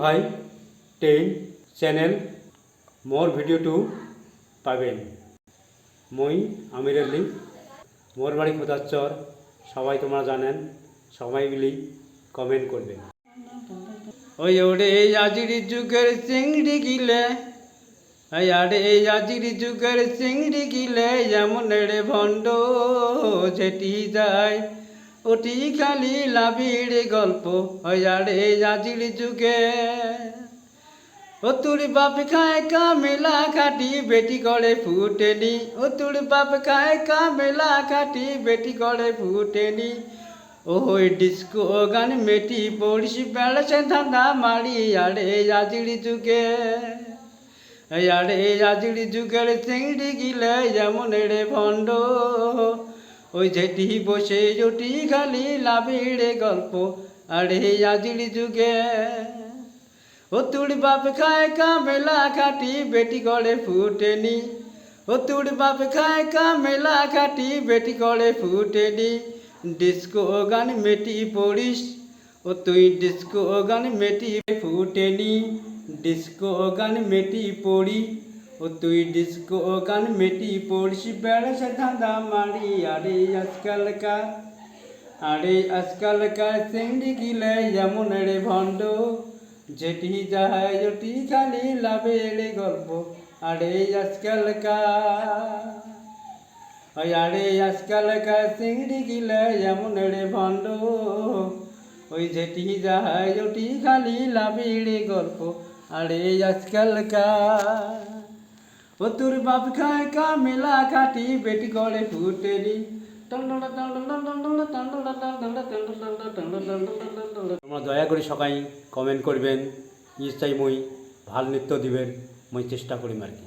ভাই 10 channel more video two পাবেন। মই আমির আলী, মোর বাড়ি খোদারচর। সবাই তোমরা জানেন, সবাই মিলি কমেন্ট করবেন। ওই ওরে আজির যুগের চিংড়ি গিলে, আরে আজির যুগের চিংড়ি গিলে যেমন রে ভণ্ড যেটি যায় ওটি খালি লাভির গল্প। আরে আজির যুগে ও তোর বাপ খায় কামেলা খাটি বেটি করে ফুটেনি, ও তোর বাপ খায় কামেলা খাটি বেটি করে ফুটেনি। ওই ডিস্কো গান মেটি পড়িস বেড়াছে ধান্দা মারি। আরে আজির যুগে, আরে আজির যুগের চিংড়ি গিলে যেমন রে ভণ্ড ওই যেটি বসে জটি খালি লাভির গল্প। আরে আজির যুগে ও তোর বাপ খায় কামেলা খাটি বেটি করে ফুটেনি, ও তোর বাপ খায় কামেলা খাটি বেটি করে ফুটেনি। ডিস্কো গান মেটি পড়িস, ও তুই ডিস্কো গান মেটি ফুটেনি। ডিস্কো গান মেটি পড়ি, ও তুই ডিস্কো গান মেটি পড়িস বেড়াছে ধাঁধা মারি। আরে আজকালকার চিংড়ি গিলে যেমন রে ভণ্ড যেটি যায় জটি খালি লাভের গল্প। আরে আজকালকার চিংড়ি গিলে যেমন রে ভণ্ড ওই যেটি যায় জটি খালি লাভের গল্প। আরে আজকালকার ও তোর বাপ খায় কামেলা খাটি বেটি করে ফুটেনি। তোমরা দয়া করে সবাই কমেন্ট করবেন, নিশ্চয়ই মই ভাল নৃত্য দিবেন, মই চেষ্টা করিম আর কি।